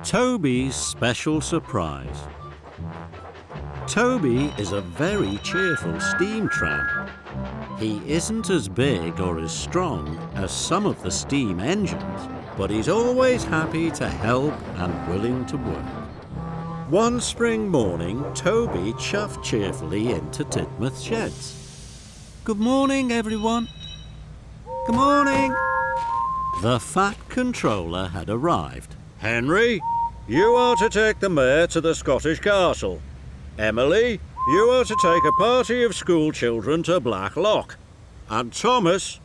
Toby's special surprise. Toby is a very cheerful steam tram. He isn't as big or as strong as some of the steam engines, but he's always happy to help and willing to work. One spring morning, Toby chuffed cheerfully into Tidmouth sheds. "Good morning, everyone." "Good morning." The fat controller had arrived. "Henry, you are to take the mare to the Scottish castle. Emily, you are to take a party of school children to Black Lock. And Thomas,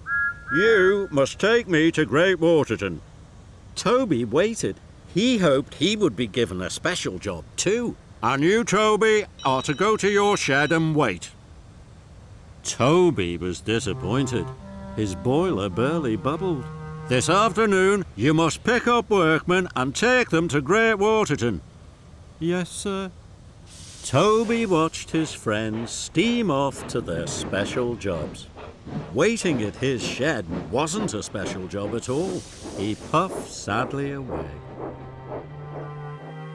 you must take me to Great Waterton." Toby waited. He hoped he would be given a special job too. "And you, Toby, are to go to your shed and wait." Toby was disappointed. His boiler barely bubbled. "This afternoon, you must pick up workmen and take them to Great Waterton." "Yes, sir." Toby watched his friends steam off to their special jobs. Waiting at his shed wasn't a special job at all. He puffed sadly away.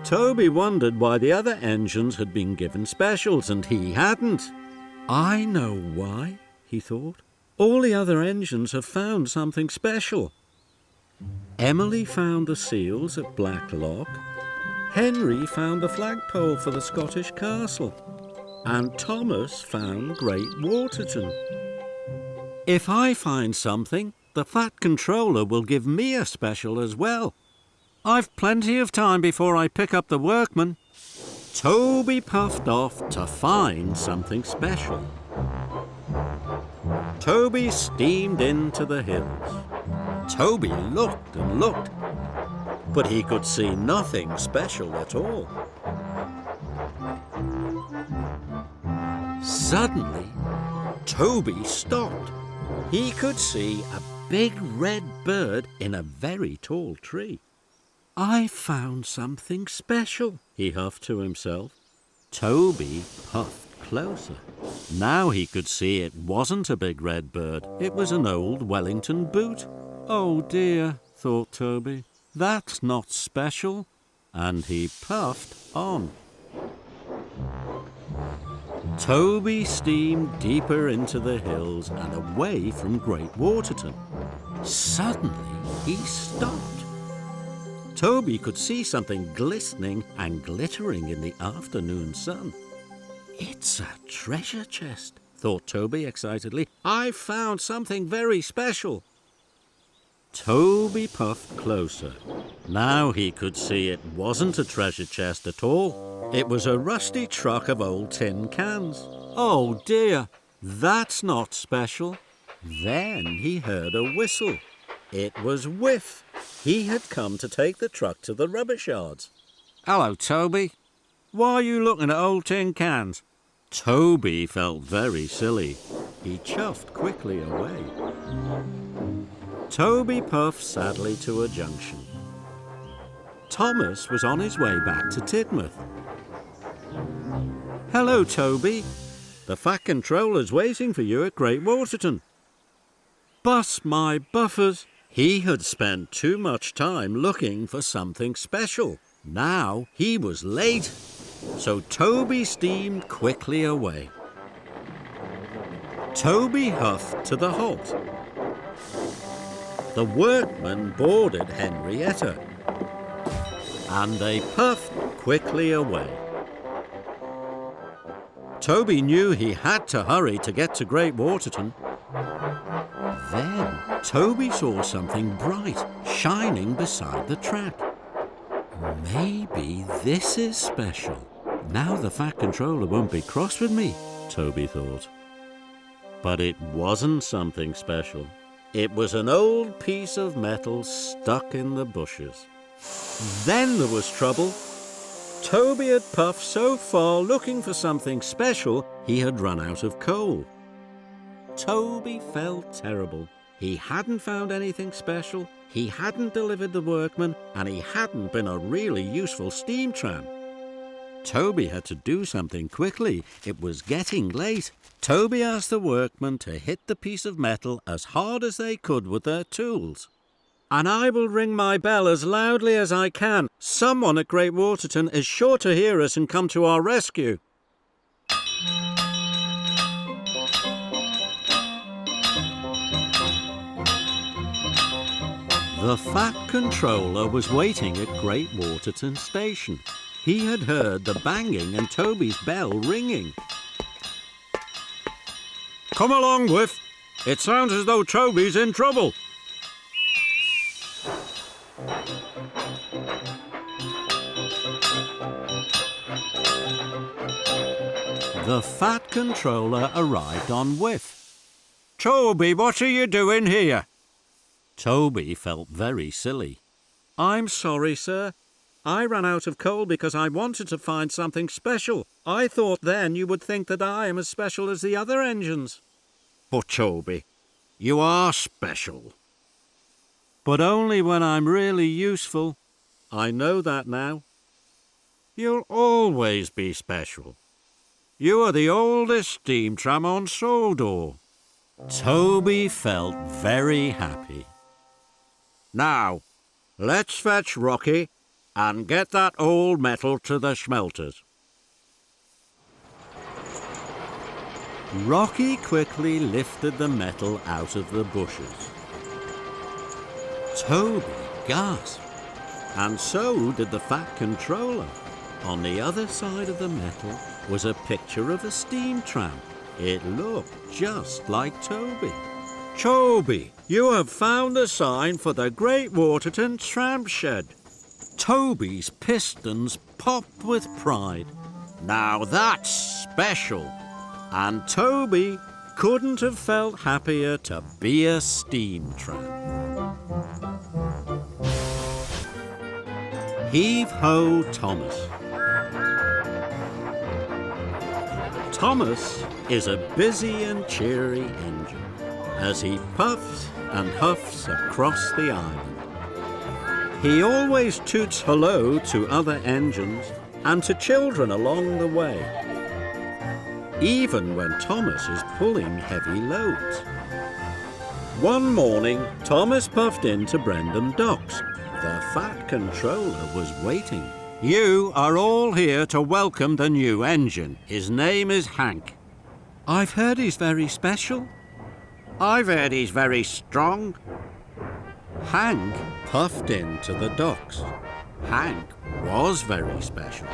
Toby wondered why the other engines had been given specials and he hadn't. "I know why," he thought. "All the other engines have found something special. Emily found the seals at Black Lock. Henry found the flagpole for the Scottish castle. And Thomas found Great Waterton. If I find something, the fat controller will give me a special as well. I've plenty of time before I pick up the workmen." Toby puffed off to find something special. Toby steamed into the hills. Toby looked and looked, but he could see nothing special at all. Suddenly, Toby stopped. He could see a big red bird in a very tall tree. "I found something special," he huffed to himself. Toby puffed closer. Now he could see it wasn't a big red bird. It was an old Wellington boot. "Oh dear," thought Toby, "that's not special." And he puffed on. Toby steamed deeper into the hills and away from Great Waterton. Suddenly he stopped. Toby could see something glistening and glittering in the afternoon sun. "It's a treasure chest," thought Toby excitedly. "I've found something very special." Toby puffed closer. Now he could see it wasn't a treasure chest at all. It was a rusty truck of old tin cans. "Oh dear, that's not special." Then he heard a whistle. It was Whiff. He had come to take the truck to the rubbish yards. "Hello, Toby. Why are you looking at old tin cans?" Toby felt very silly. He chuffed quickly away. Toby puffed sadly to a junction. Thomas was on his way back to Tidmouth. "Hello, Toby. The fat controller's waiting for you at Great Waterton." Bust my buffers! He had spent too much time looking for something special. Now he was late, so Toby steamed quickly away. Toby huffed to the halt. The workmen boarded Henrietta, and they puffed quickly away. Toby knew he had to hurry to get to Great Waterton. Then Toby saw something bright shining beside the track. "Maybe this is special. Now the fat controller won't be cross with me," Toby thought. But it wasn't something special. It was an old piece of metal stuck in the bushes. Then there was trouble. Toby had puffed so far looking for something special, he had run out of coal. Toby felt terrible. He hadn't found anything special, he hadn't delivered the workmen, and he hadn't been a really useful steam tram. Toby had to do something quickly. It was getting late. Toby asked the workmen to hit the piece of metal as hard as they could with their tools. and I will ring my bell as loudly as I can. Someone at Great Waterton is sure to hear us and come to our rescue. The Fat Controller was waiting at Great Waterton Station. He had heard the banging and Toby's bell ringing. Come along, Whiff. It sounds as though Toby's in trouble. The Fat Controller arrived on Whiff. Toby, what are you doing here? Toby felt very silly. I'm sorry, sir. I ran out of coal because I wanted to find something special. I thought then you would think that I am as special as the other engines. But Toby, you are special. But only when I'm really useful. I know that now. You'll always be special. You are the oldest steam tram on Sodor. Toby felt very happy. Now, let's fetch Rocky and get that old metal to the smelters. Rocky quickly lifted the metal out of the bushes. Toby gasped, and so did the Fat Controller. On the other side of the metal was a picture of a steam tram. It looked just like Toby. Toby, you have found the sign for the Great Waterton tram shed. Toby's pistons popped with pride. Now that's special. And Toby couldn't have felt happier to be a steam tram. Heave Ho Thomas. Thomas is a busy and cheery engine as he puffs and huffs across the island. He always toots hello to other engines and to children along the way, even when Thomas is pulling heavy loads. One morning, Thomas puffed into Brendam Docks. The Fat Controller was waiting. You are all here to welcome the new engine. His name is Hank. I've heard he's very special. I've heard he's very strong. Hank puffed into the docks. Hank was very special.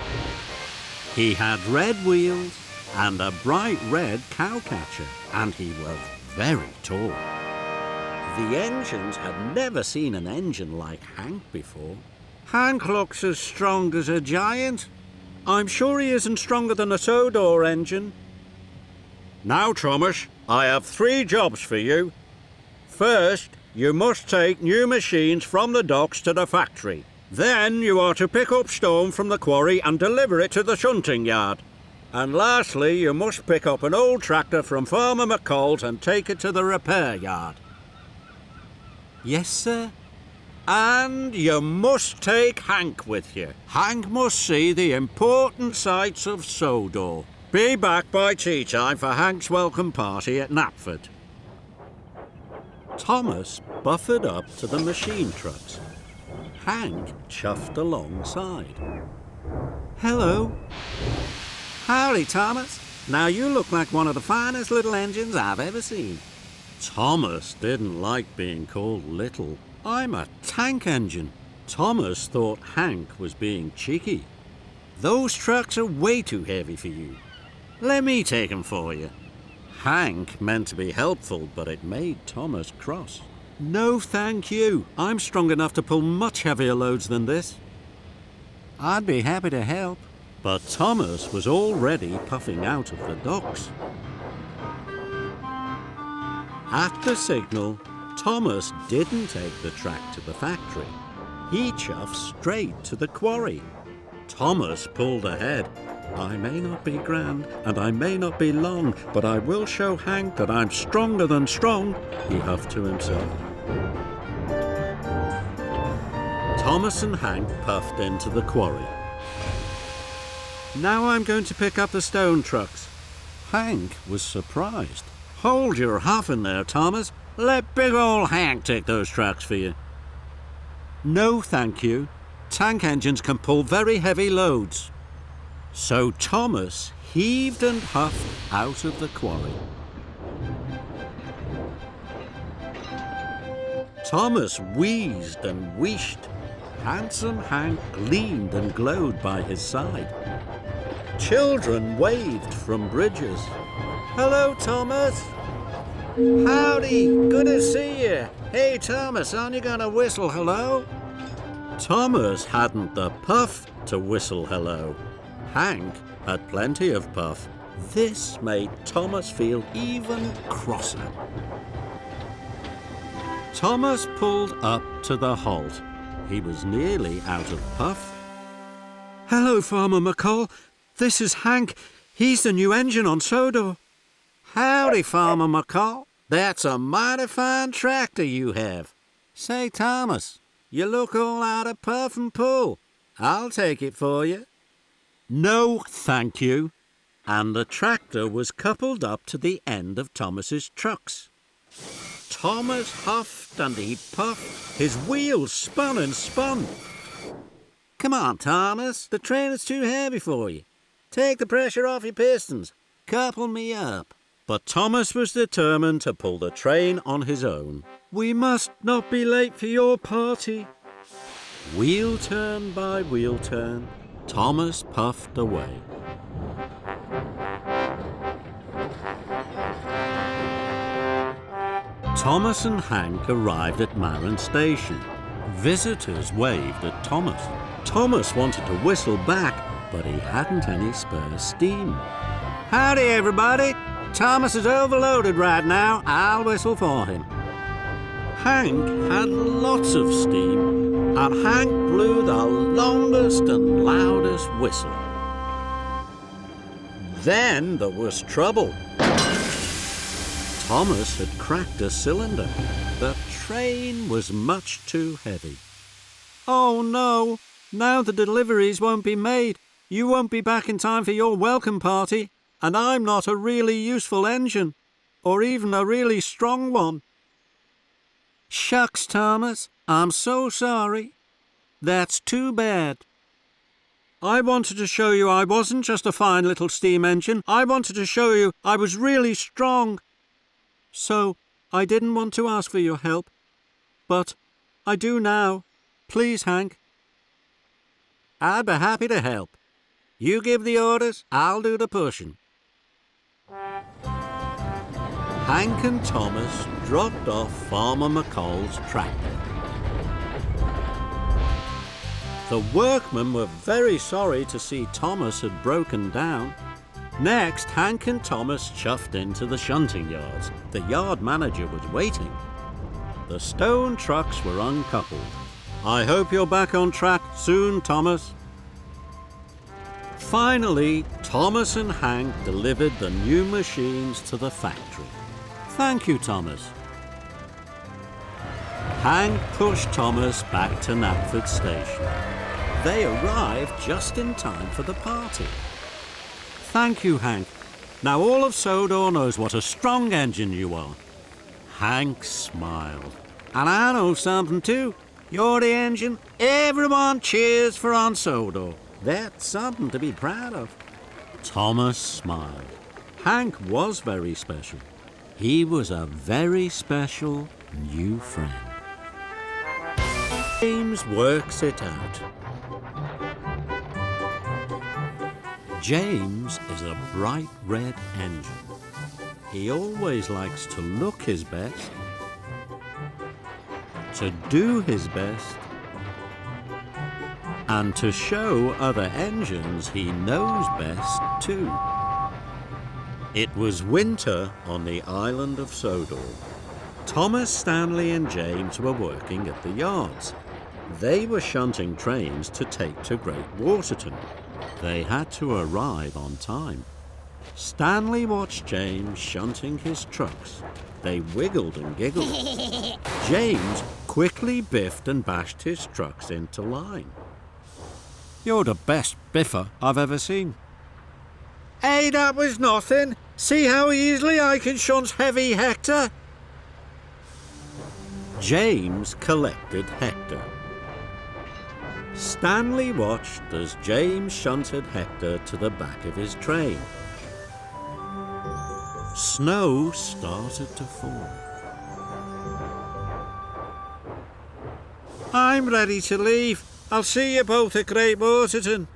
He had red wheels and a bright red cowcatcher, and he was very tall. The engines had never seen an engine like Hank before. Hank looks as strong as a giant. I'm sure he isn't stronger than a Sodor engine. Now, Thomas, I have 3 jobs for you. First, you must take new machines from the docks to the factory. Then you are to pick up stone from the quarry and deliver it to the shunting yard. And lastly, you must pick up an old tractor from Farmer McCall's and take it to the repair yard. Yes, sir. And you must take Hank with you. Hank must see the important sights of Sodor. Be back by tea time for Hank's welcome party at Knapford. Thomas buffered up to the machine trucks. Hank chuffed alongside. Hello. Howdy, Thomas. Now you look like one of the finest little engines I've ever seen. Thomas didn't like being called little. I'm a tank engine. Thomas thought Hank was being cheeky. Those trucks are way too heavy for you. Let me take them for you. Hank meant to be helpful, but it made Thomas cross. No, thank you. I'm strong enough to pull much heavier loads than this. I'd be happy to help. But Thomas was already puffing out of the docks. At the signal, Thomas didn't take the track to the factory. He chuffed straight to the quarry. Thomas pulled ahead. I may not be grand and I may not be long, but I will show Hank that I'm stronger than strong, he huffed to himself. Thomas and Hank puffed into the quarry. Now I'm going to pick up the stone trucks. Hank was surprised. Hold your huffing there, Thomas. Let big ol' Hank take those trucks for you. No, thank you. Tank engines can pull very heavy loads. So Thomas heaved and huffed out of the quarry. Thomas wheezed and wheeshed. Handsome Hank gleamed and glowed by his side. Children waved from bridges. Hello, Thomas. Howdy, good to see you. Hey, Thomas, aren't you going to whistle hello? Thomas hadn't the puff to whistle hello. Hank had plenty of puff. This made Thomas feel even crosser. Thomas pulled up to the halt. He was nearly out of puff. Hello, Farmer McColl. This is Hank. He's the new engine on Sodor. Howdy, Farmer McColl. That's a mighty fine tractor you have. Say, Thomas, you look all out of puff and pull. I'll take it for you. No, thank you. And the tractor was coupled up to the end of Thomas's trucks. Thomas huffed and he puffed. His wheels spun and spun. Come on, Thomas. The train is too heavy for you. Take the pressure off your pistons. Couple me up. But Thomas was determined to pull the train on his own. We must not be late for your party. Wheel turn by wheel turn, Thomas puffed away. Thomas and Hank arrived at Marin Station. Visitors waved at Thomas. Thomas wanted to whistle back, but he hadn't any spare steam. Howdy, everybody. Thomas is overloaded right now. I'll whistle for him. Hank had lots of steam, and Hank blew the longest and loudest whistle. Then there was trouble. Thomas had cracked a cylinder. The train was much too heavy. Oh no, now the deliveries won't be made. You won't be back in time for your welcome party, and I'm not a really useful engine, or even a really strong one. Shucks, Thomas, I'm so sorry. That's too bad. I wanted to show you I wasn't just a fine little steam engine. I wanted to show you I was really strong. So, I didn't want to ask for your help. But I do now. Please, Hank. I'd be happy to help. You give the orders, I'll do the pushing. Hank and Thomas dropped off Farmer McColl's tractor. The workmen were very sorry to see Thomas had broken down. Next, Hank and Thomas chuffed into the shunting yards. The yard manager was waiting. The stone trucks were uncoupled. I hope you're back on track soon, Thomas. Finally, Thomas and Hank delivered the new machines to the factory. Thank you, Thomas. Hank pushed Thomas back to Knapford Station. They arrived just in time for the party. Thank you, Hank. Now all of Sodor knows what a strong engine you are. Hank smiled. And I know something too. You're the engine everyone cheers for on Sodor. That's something to be proud of. Thomas smiled. Hank was very special. He was a very special new friend. James works it out. James is a bright red engine. He always likes to look his best, to do his best, and to show other engines he knows best too. It was winter on the Island of Sodor. Thomas, Stanley and James were working at the yards. They were shunting trains to take to Great Waterton. They had to arrive on time. Stanley watched James shunting his trucks. They wiggled and giggled. James quickly biffed and bashed his trucks into line. You're the best biffer I've ever seen. Hey, that was nothing. See how easily I can shunt heavy Hector? James collected Hector. Stanley watched as James shunted Hector to the back of his train. Snow started to fall. I'm ready to leave. I'll see you both at Great Waterton.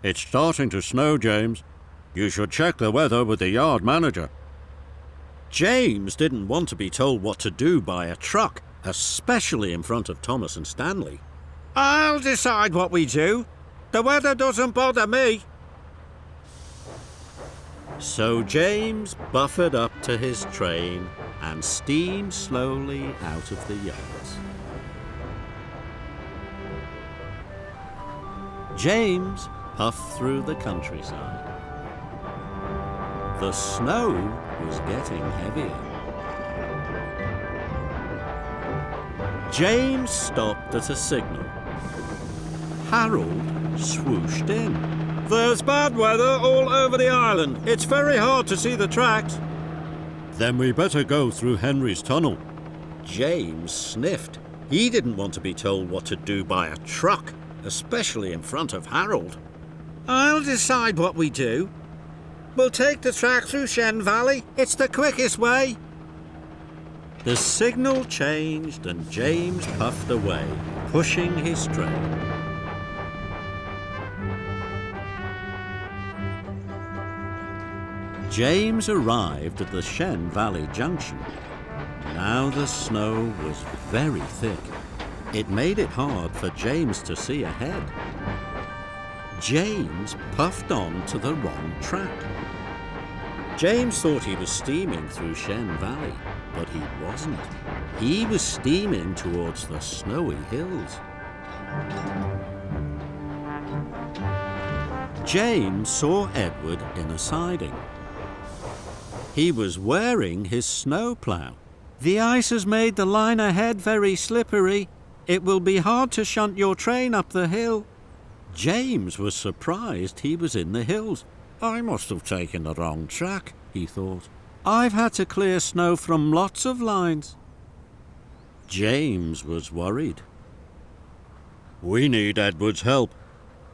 It's starting to snow, James. You should check the weather with the yard manager. James didn't want to be told what to do by a truck, especially in front of Thomas and Stanley. I'll decide what we do. The weather doesn't bother me. So James buffered up to his train and steamed slowly out of the yards. James puffed through the countryside. The snow was getting heavier. James stopped at a signal. Harold swooshed in. There's bad weather all over the island. It's very hard to see the tracks. Then we better go through Henry's tunnel. James sniffed. He didn't want to be told what to do by a truck, especially in front of Harold. I'll decide what we do. We'll take the track through Shen Valley. It's the quickest way. The signal changed and James puffed away, pushing his train. James arrived at the Shen Valley Junction. Now the snow was very thick. It made it hard for James to see ahead. James puffed on to the wrong track. James thought he was steaming through Shen Valley, but he wasn't. He was steaming towards the snowy hills. James saw Edward in a siding. He was wearing his snowplough. The ice has made the line ahead very slippery. It will be hard to shunt your train up the hill. James was surprised he was in the hills. I must have taken the wrong track, he thought. I've had to clear snow from lots of lines. James was worried. We need Edward's help.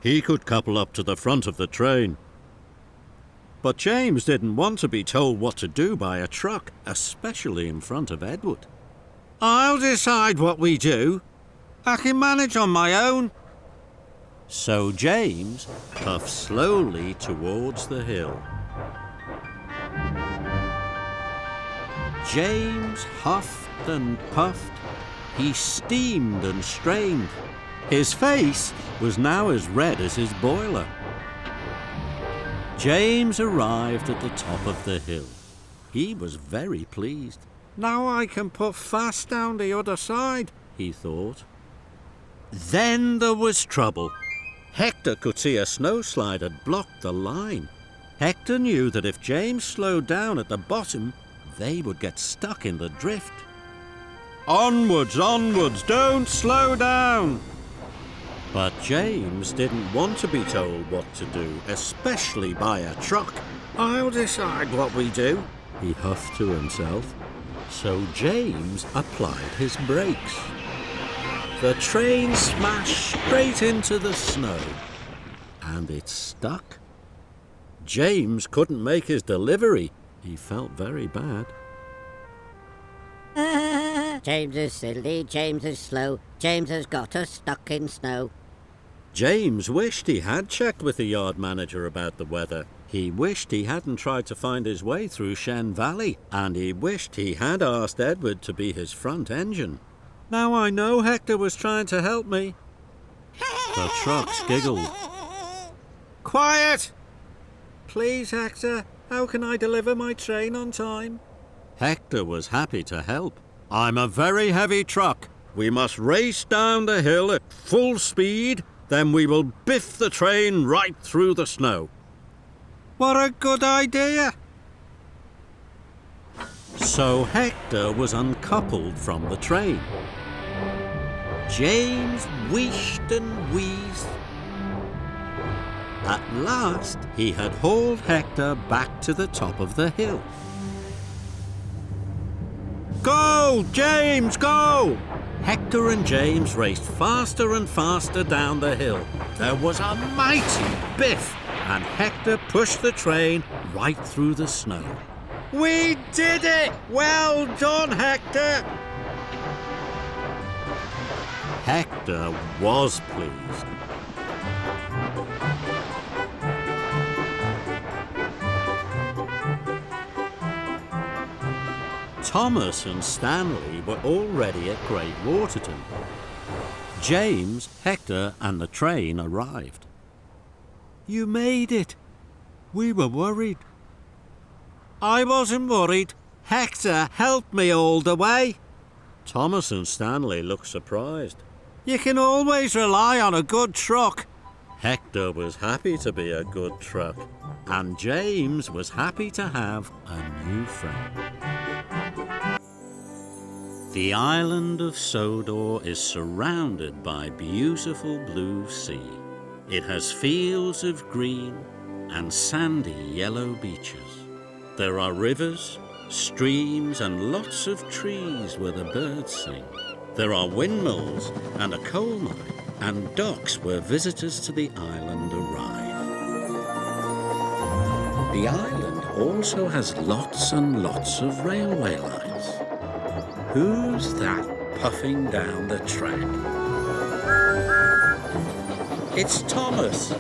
He could couple up to the front of the train. But James didn't want to be told what to do by a truck, especially in front of Edward. I'll decide what we do. I can manage on my own. So James puffed slowly towards the hill. James huffed and puffed. He steamed and strained. His face was now as red as his boiler. James arrived at the top of the hill. He was very pleased. Now I can puff fast down the other side, he thought. Then there was trouble. Hector could see a snowslide had blocked the line. Hector knew that if James slowed down at the bottom, they would get stuck in the drift. Onwards, onwards, don't slow down! But James didn't want to be told what to do, especially by a truck. I'll decide what we do, he huffed to himself. So James applied his brakes. The train smashed straight into the snow, and it stuck. James couldn't make his delivery. He felt very bad. James is silly, James is slow, James has got us stuck in snow. James wished he had checked with the yard manager about the weather. He wished he hadn't tried to find his way through Shen Valley, and he wished he had asked Edward to be his front engine. Now I know Hector was trying to help me. The trucks giggled. Quiet! Please, Hector, how can I deliver my train on time? Hector was happy to help. I'm a very heavy truck. We must race down the hill at full speed, then we will biff the train right through the snow. What a good idea! So Hector was uncoupled from the train. James wheezed and wheezed. At last, he had hauled Hector back to the top of the hill. Go, James, go! Hector and James raced faster and faster down the hill. There was a mighty biff, and Hector pushed the train right through the snow. "We did it! Well done, Hector!" Hector was pleased. Thomas and Stanley were already at Great Waterton. James, Hector and the train arrived. "You made it. We were worried." "I wasn't worried. Hector helped me all the way." Thomas and Stanley looked surprised. "You can always rely on a good truck." Hector was happy to be a good truck, and James was happy to have a new friend. The island of Sodor is surrounded by beautiful blue sea. It has fields of green and sandy yellow beaches. There are rivers, streams and lots of trees where the birds sing. There are windmills and a coal mine and docks where visitors to the island arrive. The island also has lots and lots of railway lines. Who's that puffing down the track? It's Thomas.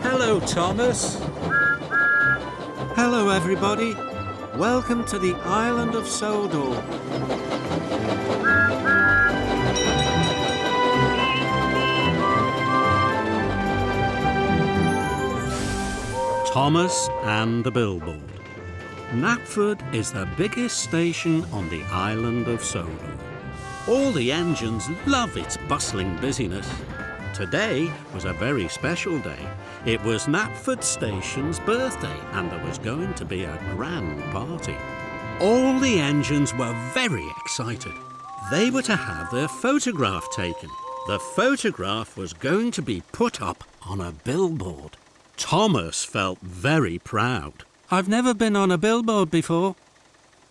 Hello, Thomas. Hello, everybody. Welcome to the Island of Sodor. Thomas and the Billboard. Knapford is the biggest station on the island of Sodor. All the engines love its bustling busyness. Today was a very special day. It was Knapford Station's birthday and there was going to be a grand party. All the engines were very excited. They were to have their photograph taken. The photograph was going to be put up on a billboard. Thomas felt very proud. "I've never been on a billboard before."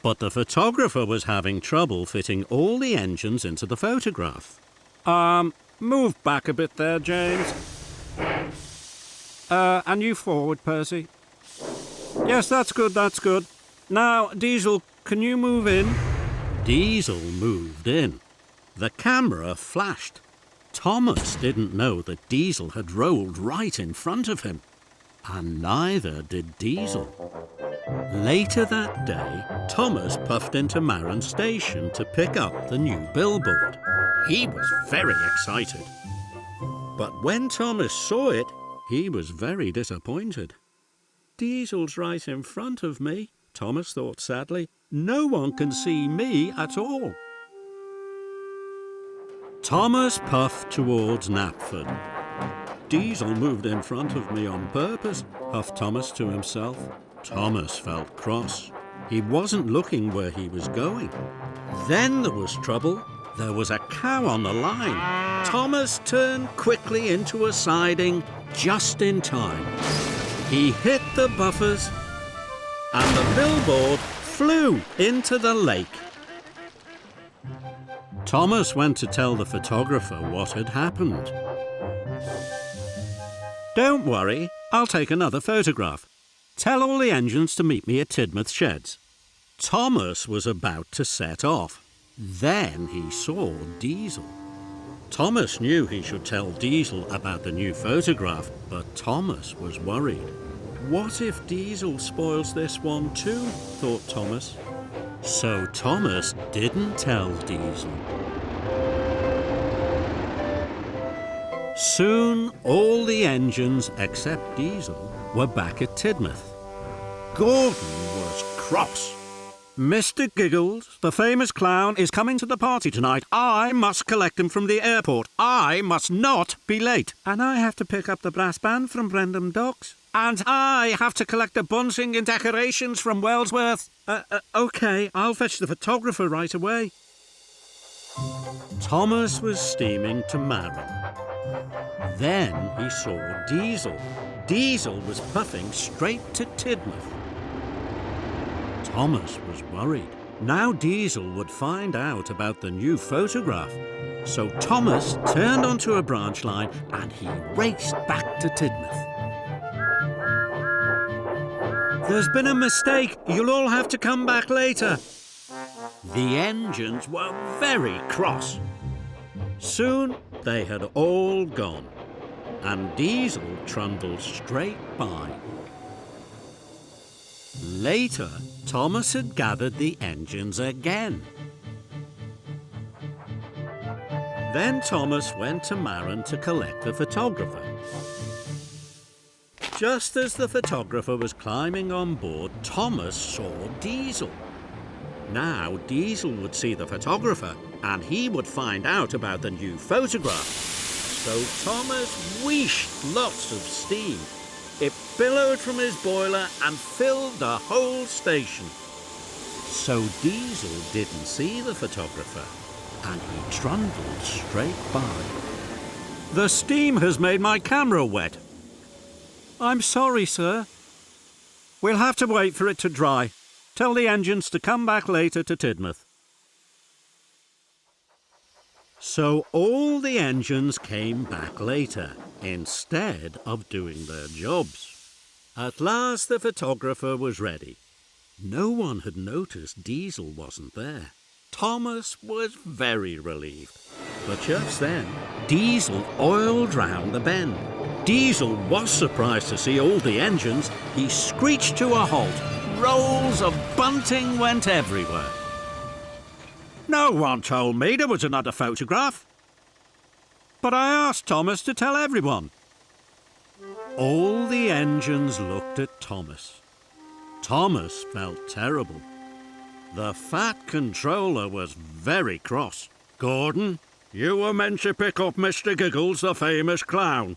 But the photographer was having trouble fitting all the engines into the photograph. Move back a bit there, James. And you forward, Percy. Yes, that's good, that's good. Now, Diesel, can you move in?" Diesel moved in. The camera flashed. Thomas didn't know that Diesel had rolled right in front of him. And neither did Diesel. Later that day, Thomas puffed into Marron Station to pick up the new billboard. He was very excited. But when Thomas saw it, he was very disappointed. "Diesel's right in front of me," Thomas thought sadly. "No one can see me at all." Thomas puffed towards Knapford. "Diesel moved in front of me on purpose," huffed Thomas to himself. Thomas felt cross. He wasn't looking where he was going. Then there was trouble. There was a cow on the line. Thomas turned quickly into a siding just in time. He hit the buffers and the billboard flew into the lake. Thomas went to tell the photographer what had happened. "Don't worry, I'll take another photograph. Tell all the engines to meet me at Tidmouth Sheds." Thomas was about to set off. Then he saw Diesel. Thomas knew he should tell Diesel about the new photograph, but Thomas was worried. What if Diesel spoils this one too, thought Thomas. So Thomas didn't tell Diesel. Soon all the engines except Diesel were back at Tidmouth. Gordon was cross. "Mr. Giggles, the famous clown, is coming to the party tonight. I must collect him from the airport. I must not be late. And I have to pick up the brass band from Brendam Docks. And I have to collect the bunting and decorations from Wellsworth. OK, I'll fetch the photographer right away." Thomas was steaming to Marron. Then he saw Diesel. Diesel was puffing straight to Tidmouth. Thomas was worried. Now Diesel would find out about the new photograph. So Thomas turned onto a branch line and he raced back to Tidmouth. "There's been a mistake. You'll all have to come back later." The engines were very cross. Soon they had all gone, and Diesel trundled straight by. Later, Thomas had gathered the engines again. Then Thomas went to Maron to collect the photographer. Just as the photographer was climbing on board, Thomas saw Diesel. Now Diesel would see the photographer and he would find out about the new photograph. So Thomas wheeshed lots of steam. It billowed from his boiler and filled the whole station. So Diesel didn't see the photographer and he trundled straight by. "The steam has made my camera wet." "I'm sorry, sir." "We'll have to wait for it to dry. Tell the engines to come back later to Tidmouth." So all the engines came back later, instead of doing their jobs. At last the photographer was ready. No one had noticed Diesel wasn't there. Thomas was very relieved. But just then, Diesel oiled round the bend. Diesel was surprised to see all the engines. He screeched to a halt. Rolls of bunting went everywhere. "No one told me there was another photograph." "But I asked Thomas to tell everyone." All the engines looked at Thomas. Thomas felt terrible. The fat controller was very cross. "Gordon, you were meant to pick up Mr. Giggles, the famous clown.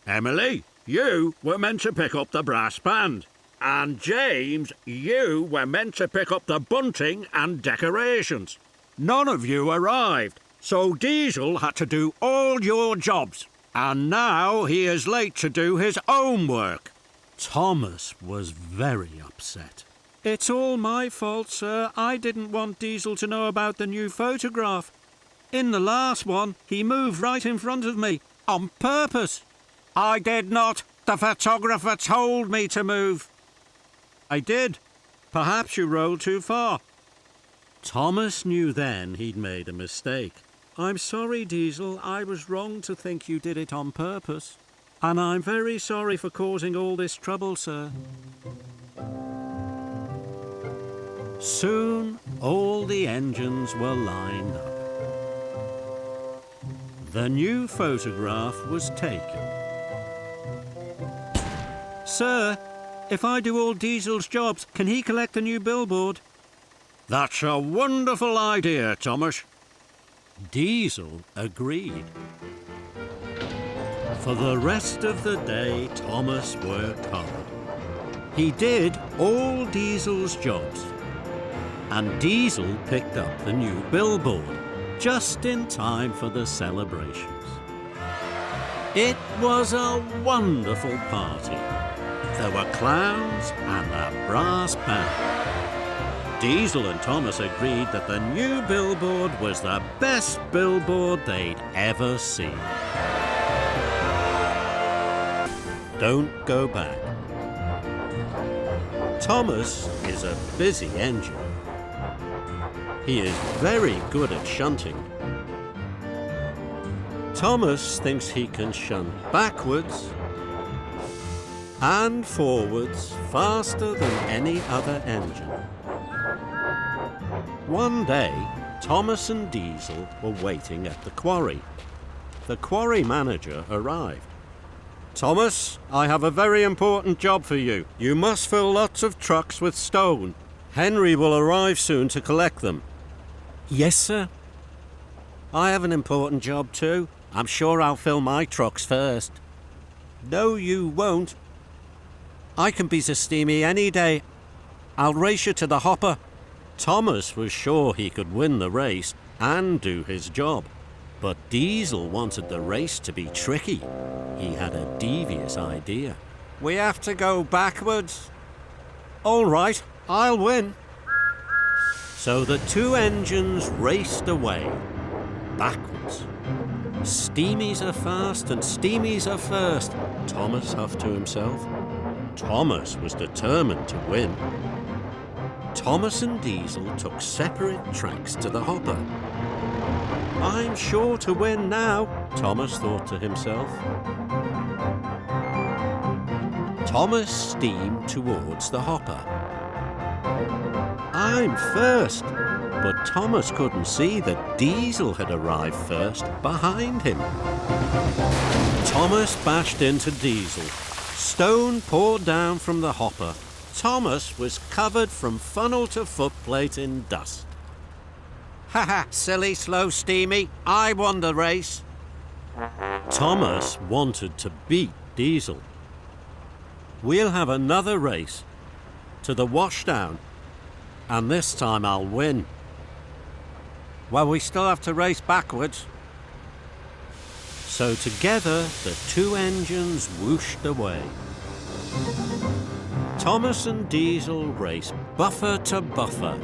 Emily, you were meant to pick up the brass band. And James, you were meant to pick up the bunting and decorations. None of you arrived, so Diesel had to do all your jobs. And now he is late to do his own work." Thomas was very upset. "It's all my fault, sir. I didn't want Diesel to know about the new photograph. In the last one, he moved right in front of me, on purpose." "I did not. The photographer told me to move." "I did. Perhaps you rolled too far." Thomas knew then he'd made a mistake. "I'm sorry, Diesel. I was wrong to think you did it on purpose. And I'm very sorry for causing all this trouble, sir." Soon all the engines were lined up. The new photograph was taken. "Sir, if I do all Diesel's jobs, can he collect the new billboard?" "That's a wonderful idea, Thomas." Diesel agreed. For the rest of the day, Thomas worked hard. He did all Diesel's jobs. And Diesel picked up the new billboard, just in time for the celebrations. It was a wonderful party. There were clowns and a brass band. Diesel and Thomas agreed that the new billboard was the best billboard they'd ever seen. Don't go back. Thomas is a busy engine. He is very good at shunting. Thomas thinks he can shunt backwards and forwards faster than any other engine. One day, Thomas and Diesel were waiting at the quarry. The quarry manager arrived. "Thomas, I have a very important job for you. You must fill lots of trucks with stone. Henry will arrive soon to collect them." "Yes, sir." "I have an important job too. I'm sure I'll fill my trucks first." "No, you won't. I can beat a steamy any day. I'll race you to the hopper." Thomas was sure he could win the race and do his job. But Diesel wanted the race to be tricky. He had a devious idea. "We have to go backwards." "All right, I'll win." So the two engines raced away, backwards. Steamies are fast and steamies are first, Thomas huffed to himself. Thomas was determined to win. Thomas and Diesel took separate tracks to the hopper. I'm sure to win now, Thomas thought to himself. Thomas steamed towards the hopper. I'm first, but Thomas couldn't see that Diesel had arrived first behind him. Thomas bashed into Diesel. Stone poured down from the hopper. Thomas was covered from funnel to footplate in dust. Ha ha, silly slow steamy, I won the race. Thomas wanted to beat Diesel. We'll have another race to the washdown, and this time I'll win. Well, we still have to race backwards. So together the two engines whooshed away. Thomas and Diesel raced buffer to buffer.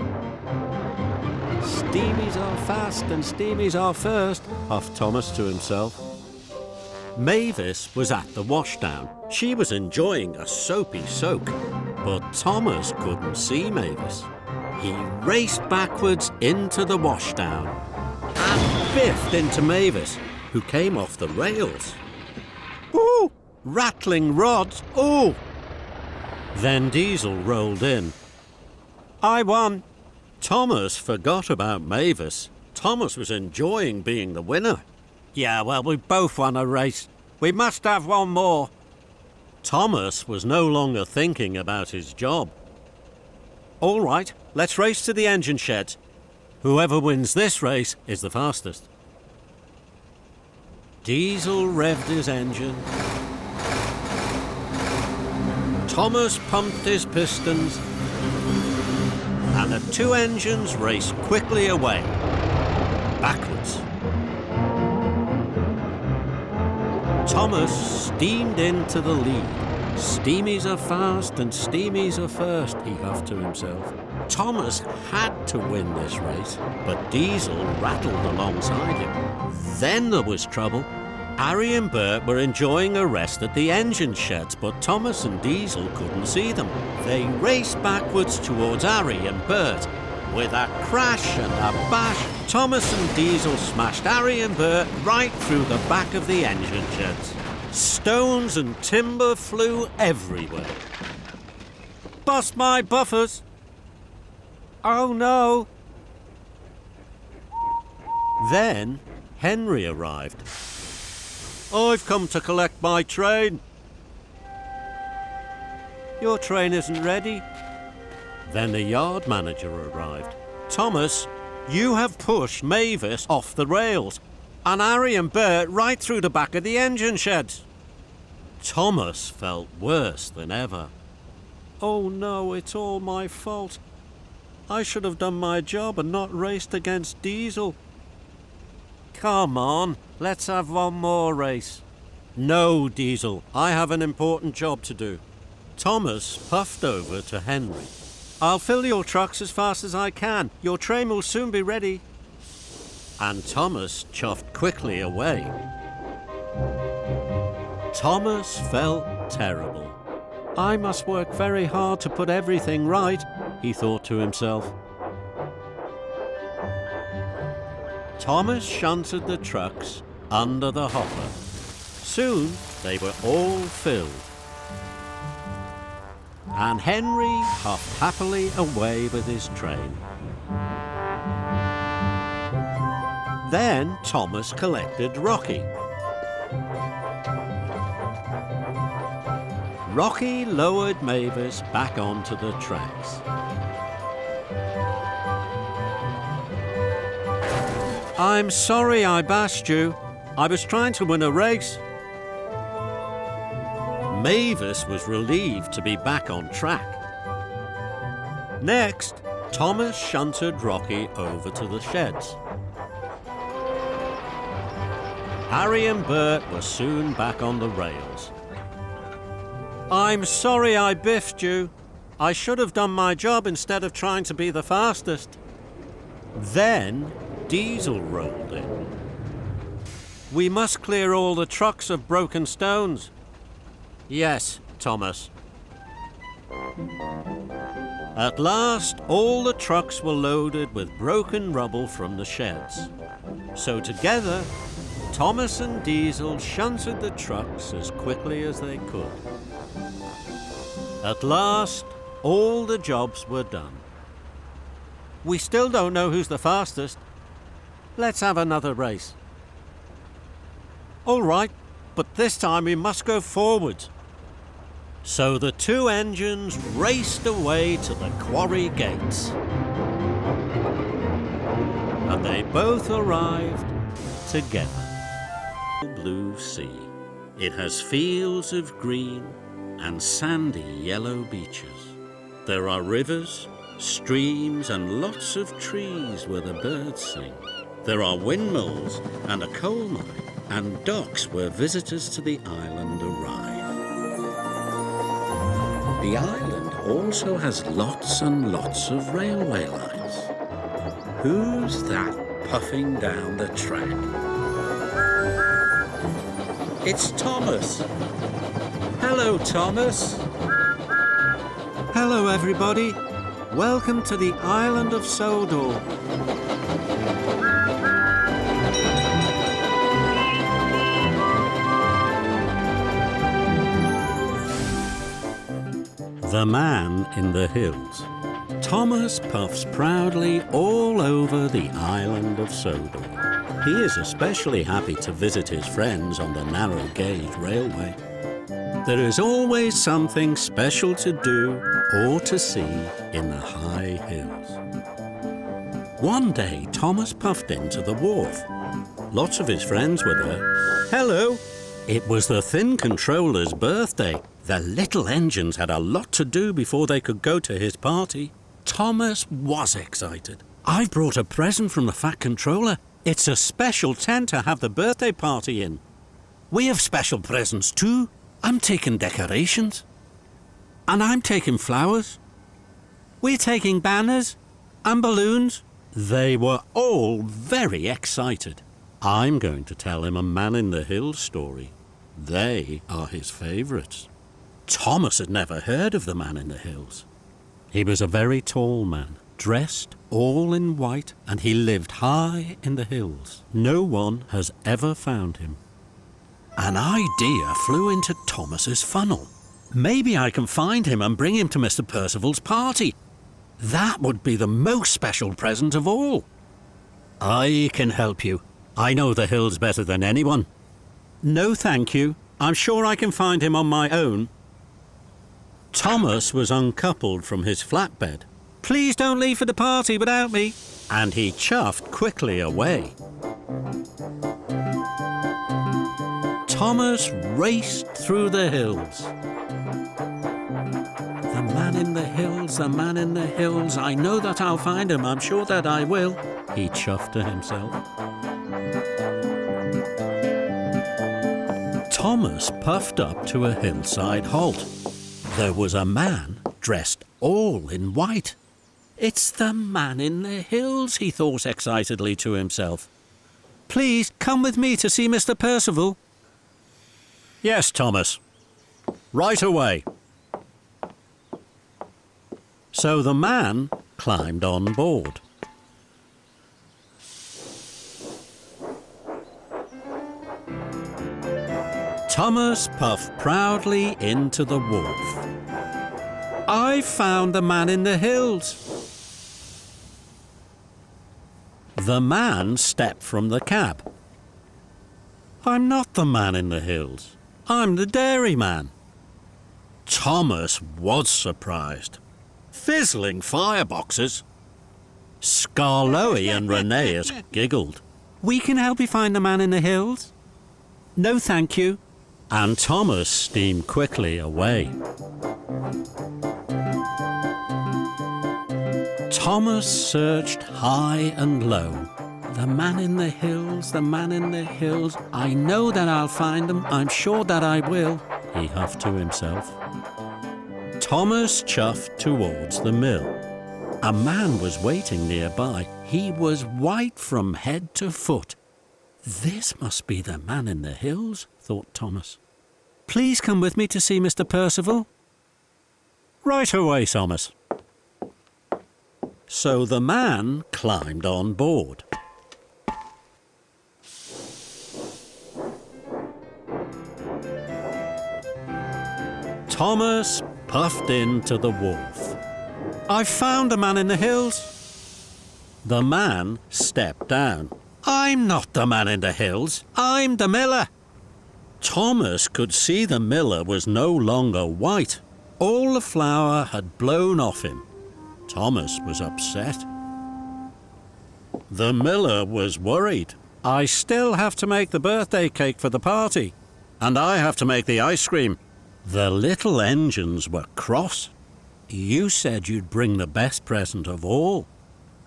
Steamies are fast and steamies are first, huffed Thomas to himself. Mavis was at the washdown. She was enjoying a soapy soak, but Thomas couldn't see Mavis. He raced backwards into the washdown and biffed into Mavis, who came off the rails. Ooh! Rattling rods! Ooh! Then Diesel rolled in. I won! Thomas forgot about Mavis. Thomas was enjoying being the winner. Yeah, well, we both won a race. We must have one more. Thomas was no longer thinking about his job. All right, let's race to the engine sheds. Whoever wins this race is the fastest. Diesel revved his engine. Thomas pumped his pistons. And the two engines raced quickly away, backwards. Thomas steamed into the lead. Steamies are fast and steamies are first, he huffed to himself. Thomas had to win this race, but Diesel rattled alongside him. Then there was trouble. Harry and Bert were enjoying a rest at the engine sheds, but Thomas and Diesel couldn't see them. They raced backwards towards Harry and Bert. With a crash and a bash, Thomas and Diesel smashed Harry and Bert right through the back of the engine sheds. Stones and timber flew everywhere. Bust my buffers! Oh no! Then Henry arrived. I've come to collect my train. Your train isn't ready. Then the yard manager arrived. Thomas, you have pushed Mavis off the rails, and Harry and Bert right through the back of the engine sheds. Thomas felt worse than ever. Oh no, it's all my fault. I should have done my job and not raced against Diesel. Come on, let's have one more race. No, Diesel, I have an important job to do. Thomas puffed over to Henry. I'll fill your trucks as fast as I can. Your train will soon be ready. And Thomas chuffed quickly away. Thomas felt terrible. I must work very hard to put everything right, he thought to himself. Thomas shunted the trucks under the hopper. Soon they were all filled. And Henry huffed happily away with his train. Then Thomas collected Rocky. Rocky lowered Mavis back onto the tracks. I'm sorry I bashed you. I was trying to win a race. Mavis was relieved to be back on track. Next, Thomas shunted Rocky over to the sheds. Harry and Bert were soon back on the rails. I'm sorry I biffed you. I should have done my job instead of trying to be the fastest. Then Diesel rolled in. "We must clear all the trucks of broken stones." "Yes, Thomas." At last, all the trucks were loaded with broken rubble from the sheds. So together, Thomas and Diesel shunted the trucks as quickly as they could. At last, all the jobs were done. "We still don't know who's the fastest. Let's have another race." "All right, but this time we must go forward." So the two engines raced away to the quarry gates. And they both arrived together. Blue sea. It has fields of green and sandy yellow beaches. There are rivers, streams and lots of trees where the birds sing. There are windmills and a coal mine and docks where visitors to the island arrive. The island also has lots and lots of railway lines. Who's that puffing down the track? It's Thomas. Hello, Thomas. Hello, everybody. Welcome to the Island of Sodor. The Man in the Hills. Thomas puffs proudly all over the Island of Sodor. He is especially happy to visit his friends on the narrow gauge railway. There is always something special to do or to see in the high hills. One day, Thomas puffed into the wharf. Lots of his friends were there. Hello! It was the Thin Controller's birthday. The little engines had a lot to do before they could go to his party. Thomas was excited. "I've brought a present from the Fat Controller. It's a special tent to have the birthday party in." "We have special presents too. I'm taking decorations." "And I'm taking flowers." "We're taking banners and balloons." They were all very excited. I'm going to tell him a Man in the Hills story. They are his favourites. Thomas had never heard of the Man in the Hills. He was a very tall man, dressed all in white, and he lived high in the hills. No one has ever found him. An idea flew into Thomas's funnel. Maybe I can find him and bring him to Mr. Percival's party. That would be the most special present of all. I can help you. I know the hills better than anyone. No, thank you. I'm sure I can find him on my own. Thomas was uncoupled from his flatbed. Please don't leave for the party without me. And he chuffed quickly away. Thomas raced through the hills. The Man in the Hills, the Man in the Hills. I know that I'll find him. I'm sure that I will. He chuffed to himself. Thomas puffed up to a hillside halt. There was a man dressed all in white. It's the Man in the Hills, he thought excitedly to himself. Please come with me to see Mr. Percival. Yes, Thomas. Right away. So the man climbed on board. Thomas puffed proudly into the wharf. I've found the Man in the Hills. The man stepped from the cab. I'm not the Man in the Hills. I'm the dairyman. Thomas was surprised. Fizzling fireboxes. Scarloey and Rheneas giggled. We can help you find the Man in the Hills. No, thank you. And Thomas steamed quickly away. Thomas searched high and low. The Man in the Hills, the Man in the Hills. I know that I'll find them. I'm sure that I will, he huffed to himself. Thomas chuffed towards the mill. A man was waiting nearby. He was white from head to foot. This must be the man in the hills, thought Thomas. Please come with me to see Mr. Percival. Right away, Thomas. So the man climbed on board. Thomas puffed into the wharf. I've found a man in the hills. The man stepped down. I'm not the man in the hills. I'm the miller. Thomas could see the miller was no longer white. All the flour had blown off him. Thomas was upset. The miller was worried. I still have to make the birthday cake for the party, and I have to make the ice cream. The little engines were cross. You said you'd bring the best present of all.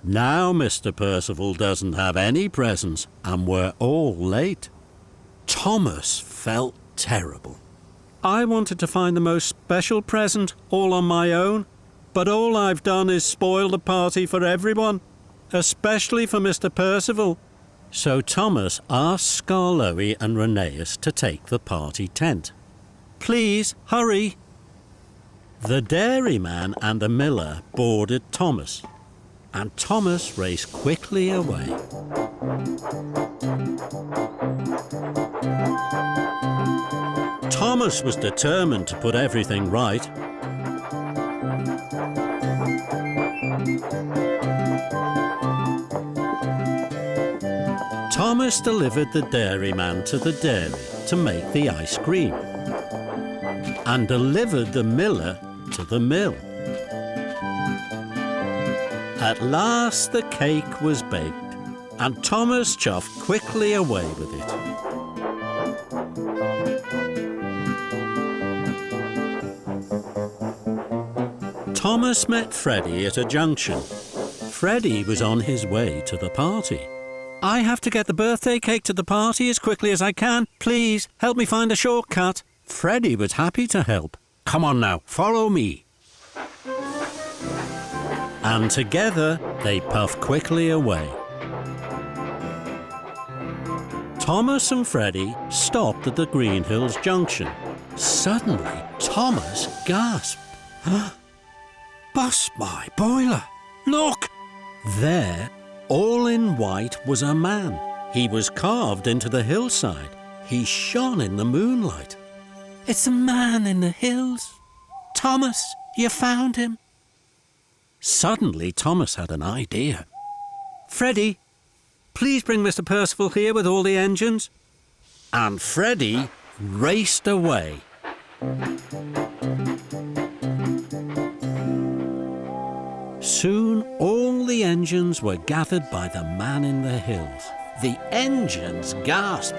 Now Mr. Percival doesn't have any presents, and we're all late. Thomas felt terrible. I wanted to find the most special present all on my own, but all I've done is spoil the party for everyone, especially for Mr. Percival. So Thomas asked Skarloey and Rheneas to take the party tent. Please, hurry. The dairyman and the miller boarded Thomas, and Thomas raced quickly away. Thomas was determined to put everything right. Thomas delivered the dairyman to the dairy to make the ice cream, and delivered the miller to the mill. At last the cake was baked, and Thomas chuffed quickly away with it. Thomas met Freddie at a junction. Freddie was on his way to the party. I have to get the birthday cake to the party as quickly as I can. Please, help me find a shortcut. Freddie was happy to help. Come on now, follow me. And together they puffed quickly away. Thomas and Freddie stopped at the Green Hills Junction. Suddenly, Thomas gasped. Bust my boiler! Look! There, all in white, was a man. He was carved into the hillside. He shone in the moonlight. It's a man in the hills. Thomas, you found him. Suddenly, Thomas had an idea. Freddie, please bring Mr. Percival here with all the engines. And Freddie raced away. Soon all the engines were gathered by the man in the hills. The engines gasped,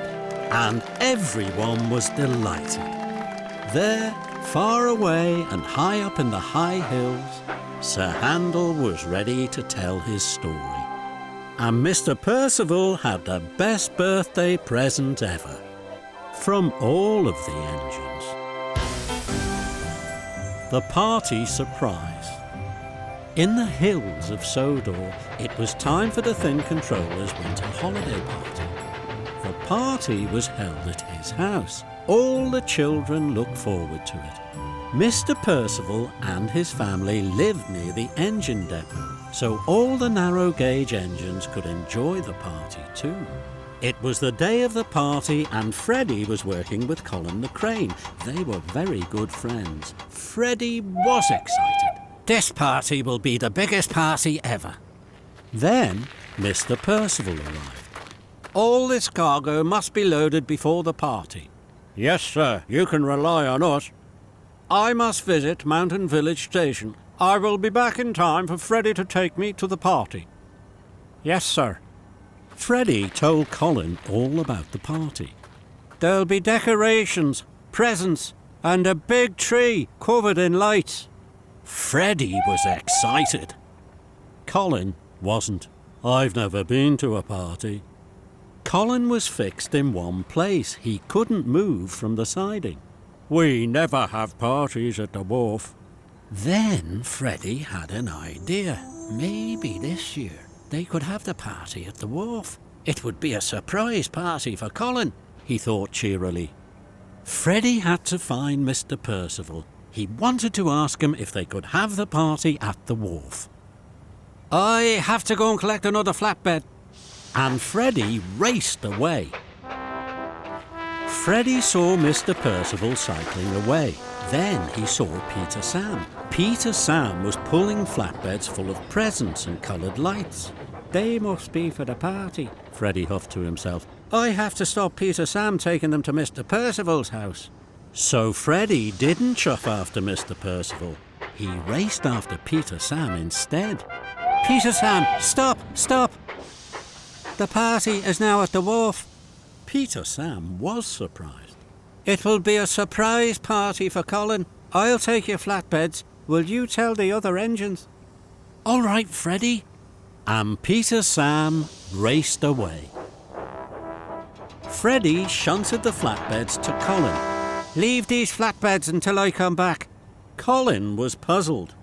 and everyone was delighted. There, far away and high up in the high hills, Sir Handel was ready to tell his story. And Mr. Percival had the best birthday present ever from all of the engines. The party surprise. In the hills of Sodor, it was time for the Thin Controller's winter holiday party. The party was held at his house. All the children looked forward to it. Mr. Percival and his family lived near the engine depot, so all the narrow gauge engines could enjoy the party too. It was the day of the party, and Freddie was working with Colin the crane. They were very good friends. Freddie was excited. This party will be the biggest party ever. Then Mr. Percival arrived. All this cargo must be loaded before the party. Yes, sir, you can rely on us. I must visit Mountain Village Station. I will be back in time for Freddie to take me to the party. Yes, sir. Freddie told Colin all about the party. There'll be decorations, presents, and a big tree covered in lights. Freddie was excited. Colin wasn't. I've never been to a party. Colin was fixed in one place. He couldn't move from the siding. We never have parties at the wharf. Then Freddie had an idea. Maybe this year they could have the party at the wharf. It would be a surprise party for Colin, he thought cheerily. Freddie had to find Mr. Percival. He wanted to ask him if they could have the party at the wharf. I have to go and collect another flatbed. And Freddie raced away. Freddie saw Mr. Percival cycling away. Then he saw Peter Sam. Peter Sam was pulling flatbeds full of presents and coloured lights. They must be for the party, Freddie huffed to himself. I have to stop Peter Sam taking them to Mr. Percival's house. So Freddie didn't chuff after Mr. Percival. He raced after Peter Sam instead. Peter Sam, stop, stop! The party is now at the wharf. Peter Sam was surprised. It will be a surprise party for Colin. I'll take your flatbeds. Will you tell the other engines? All right, Freddie. And Peter Sam raced away. Freddie shunted the flatbeds to Colin. Leave these flatbeds until I come back. Colin was puzzled,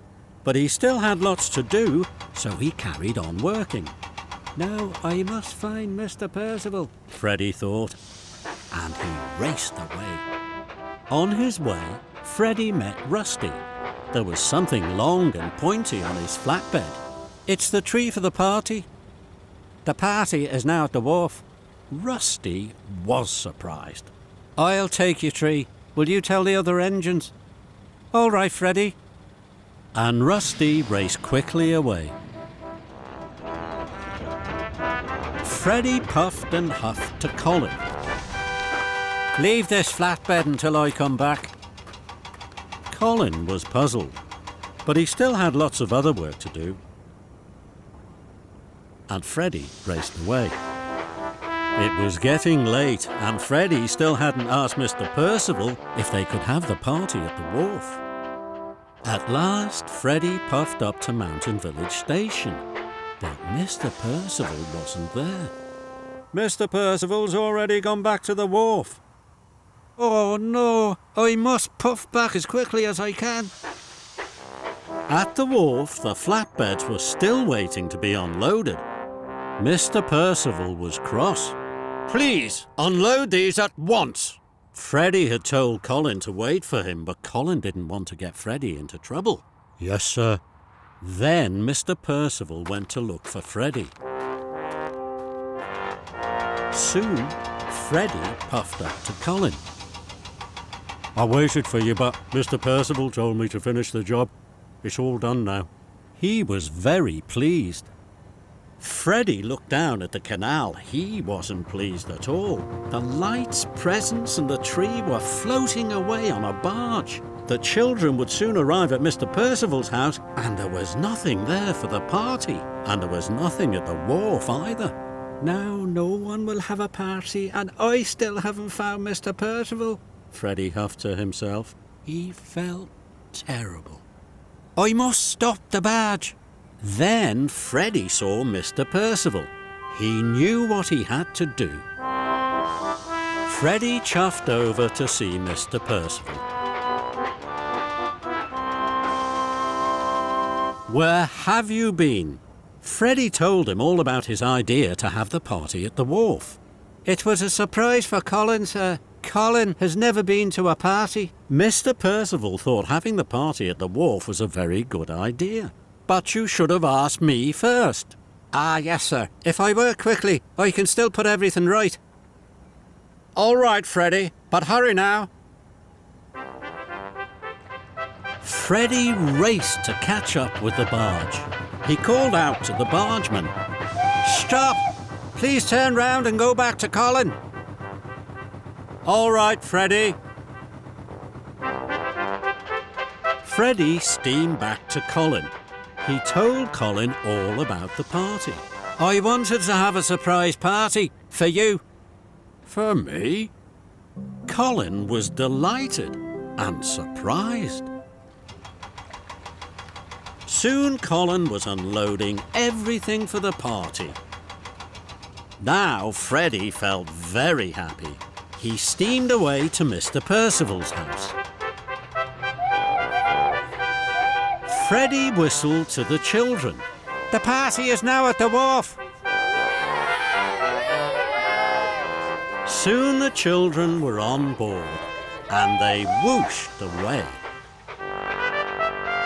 but he still had lots to do, so he carried on working. Now I must find Mr. Percival, Freddie thought, and he raced away. On his way, Freddie met Rusty. There was something long and pointy on his flatbed. It's the tree for the party. The party is now at the wharf. Rusty was surprised. I'll take your tree. Will you tell the other engines? All right, Freddie. And Rusty raced quickly away. Freddie puffed and huffed to Colin. Leave this flatbed until I come back. Colin was puzzled, but he still had lots of other work to do. And Freddie raced away. It was getting late, and Freddie still hadn't asked Mr. Percival if they could have the party at the wharf. At last, Freddie puffed up to Mountain Village Station, but Mr. Percival wasn't there. Mr. Percival's already gone back to the wharf. Oh no, I must puff back as quickly as I can. At the wharf, the flatbeds were still waiting to be unloaded. Mr. Percival was cross. Please, unload these at once. Freddie had told Colin to wait for him, but Colin didn't want to get Freddie into trouble. Yes, sir. Then Mr. Percival went to look for Freddie. Soon, Freddie puffed up to Colin. I waited for you, but Mr. Percival told me to finish the job. It's all done now. He was very pleased. Freddie looked down at the canal. He wasn't pleased at all. The lights, presents and the tree were floating away on a barge. The children would soon arrive at Mr. Percival's house, and there was nothing there for the party. And there was nothing at the wharf either. Now no one will have a party, and I still haven't found Mr. Percival, Freddie huffed to himself. He felt terrible. I must stop the barge. Then Freddie saw Mr. Percival. He knew what he had to do. Freddie chuffed over to see Mr. Percival. Where have you been? Freddie told him all about his idea to have the party at the wharf. It was a surprise for Colin, sir. Colin has never been to a party. Mr. Percival thought having the party at the wharf was a very good idea. But you should have asked me first. Ah, yes, sir. If I work quickly, I can still put everything right. All right, Freddie, but hurry now. Freddie raced to catch up with the barge. He called out to the bargeman. Stop! Please turn round and go back to Colin. All right, Freddie. Freddie steamed back to Colin. He told Colin all about the party. I wanted to have a surprise party for you. For me? Colin was delighted and surprised. Soon Colin was unloading everything for the party. Now Freddie felt very happy. He steamed away to Mr. Percival's house. Freddie whistled to the children. The party is now at the wharf. Soon the children were on board, and they whooshed away.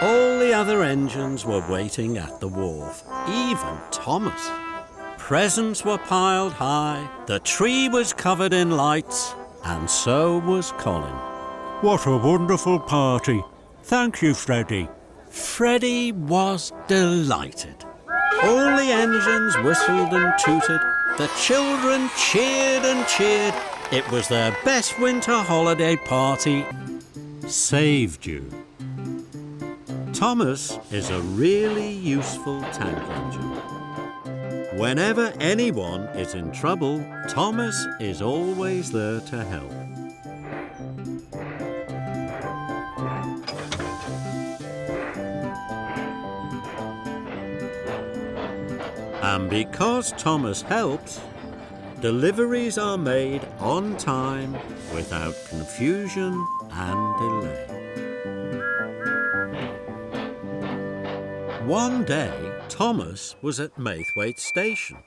All the other engines were waiting at the wharf, even Thomas. Presents were piled high, the tree was covered in lights, and so was Colin. What a wonderful party. Thank you, Freddie. Freddie was delighted. All the engines whistled and tooted. The children cheered and cheered. It was their best winter holiday party. Saved you. Thomas is a really useful tank engine. Whenever anyone is in trouble, Thomas is always there to help. And because Thomas helps, deliveries are made on time without confusion and delay. One day, Thomas was at Maithwaite Station.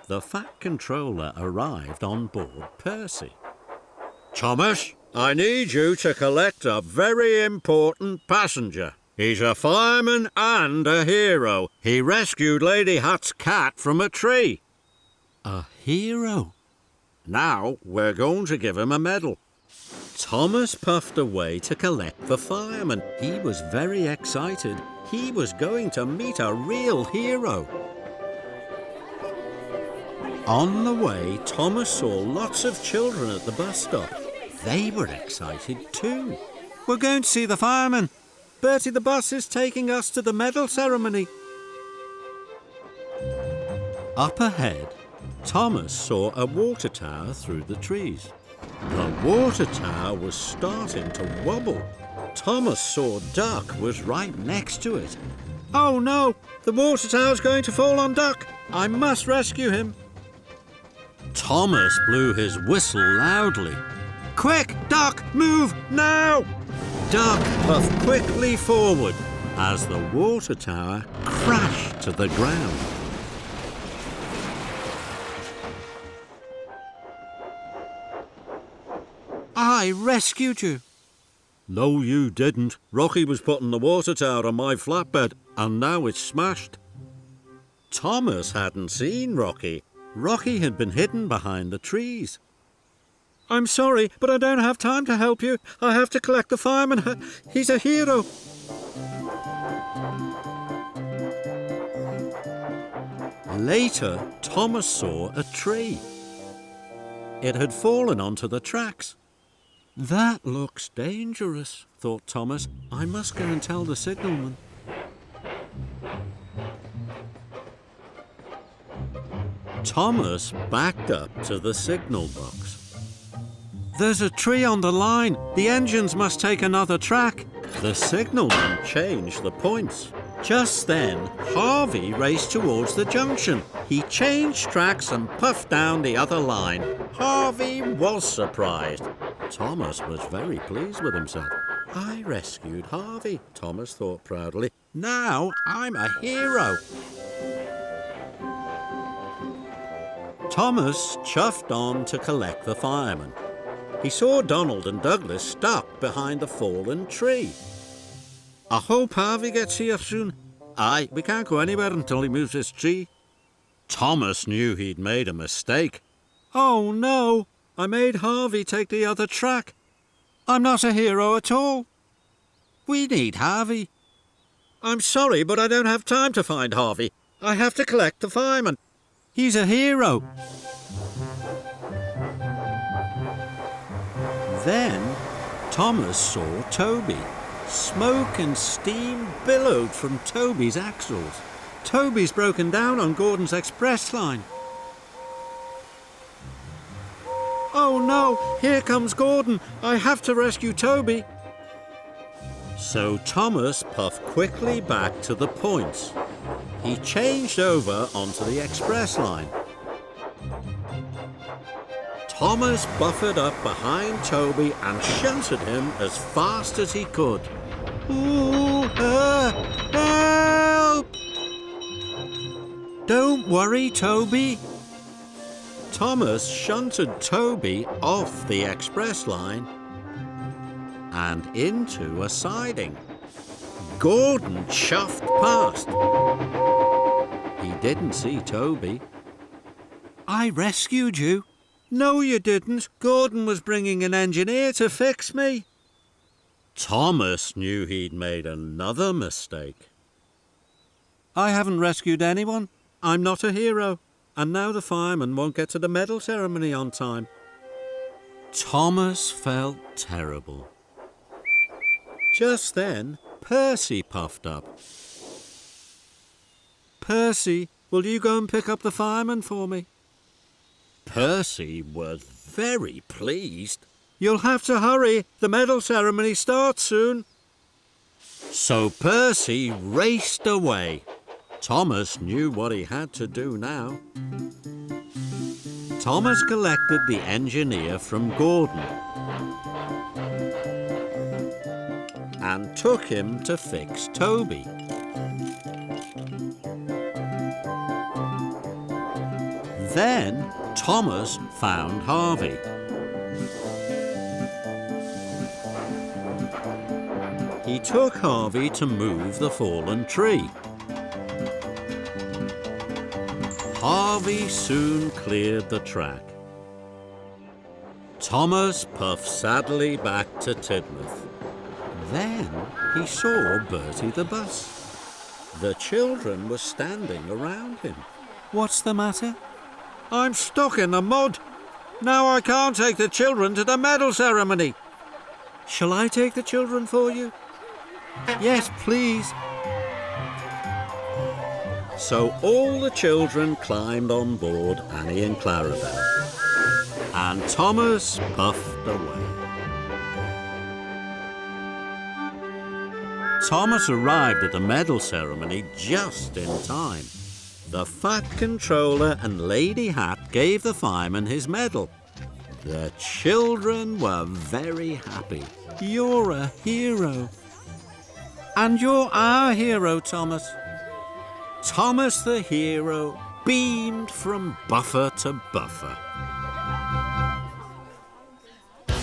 The Fat Controller arrived on board Percy. Thomas, I need you to collect a very important passenger. He's a fireman and a hero. He rescued Lady Hatt's cat from a tree. A hero? Now we're going to give him a medal. Thomas puffed away to collect the fireman. He was very excited. He was going to meet a real hero. On the way, Thomas saw lots of children at the bus stop. They were excited too. We're going to see the fireman. Bertie, the bus is taking us to the medal ceremony. Up ahead, Thomas saw a water tower through the trees. The water tower was starting to wobble. Thomas saw Duck was right next to it. Oh no, the water tower's going to fall on Duck. I must rescue him. Thomas blew his whistle loudly. Quick, Duck, move now! Duck puffed quickly forward as the water tower crashed to the ground. I rescued you. No, you didn't. Rocky was putting the water tower on my flatbed, and now it's smashed. Thomas hadn't seen Rocky. Rocky had been hidden behind the trees. I'm sorry, but I don't have time to help you. I have to collect the fireman. He's a hero. Later, Thomas saw a tree. It had fallen onto the tracks. That looks dangerous, thought Thomas. I must go and tell the signalman. Thomas backed up to the signal box. There's a tree on the line. The engines must take another track. The signalman changed the points. Just then, Harvey raced towards the junction. He changed tracks and puffed down the other line. Harvey was surprised. Thomas was very pleased with himself. I rescued Harvey, Thomas thought proudly. Now I'm a hero. Thomas chuffed on to collect the firemen. He saw Donald and Douglas stuck behind the fallen tree. I hope Harvey gets here soon. Aye, we can't go anywhere until he moves his tree. Thomas knew he'd made a mistake. Oh no, I made Harvey take the other track. I'm not a hero at all. We need Harvey. I'm sorry, but I don't have time to find Harvey. I have to collect the fireman. He's a hero. Then Thomas saw Toby. Smoke and steam billowed from Toby's axles. Toby's broken down on Gordon's express line. Oh no, here comes Gordon. I have to rescue Toby. So Thomas puffed quickly back to the points. He changed over onto the express line. Thomas buffered up behind Toby and shunted him as fast as he could. Ooh, help! Don't worry, Toby. Thomas shunted Toby off the express line and into a siding. Gordon chuffed past. He didn't see Toby. I rescued you. No, you didn't. Gordon was bringing an engineer to fix me. Thomas knew he'd made another mistake. I haven't rescued anyone. I'm not a hero. And now the fireman won't get to the medal ceremony on time. Thomas felt terrible. Just then, Percy puffed up. Percy, will you go and pick up the fireman for me? Percy was very pleased. You'll have to hurry. The medal ceremony starts soon. So Percy raced away. Thomas knew what he had to do now. Thomas collected the engineer from Gordon and took him to fix Toby. Then Thomas found Harvey. He took Harvey to move the fallen tree. Harvey soon cleared the track. Thomas puffed sadly back to Tidmouth. Then he saw Bertie the bus. The children were standing around him. What's the matter? I'm stuck in the mud. Now I can't take the children to the medal ceremony. Shall I take the children for you? Yes, please. So all the children climbed on board Annie and Clarabelle, and Thomas puffed away. Thomas arrived at the medal ceremony just in time. The Fat Controller and Lady Hatt gave the fireman his medal. The children were very happy. You're a hero. And you're our hero, Thomas. Thomas the hero beamed from buffer to buffer.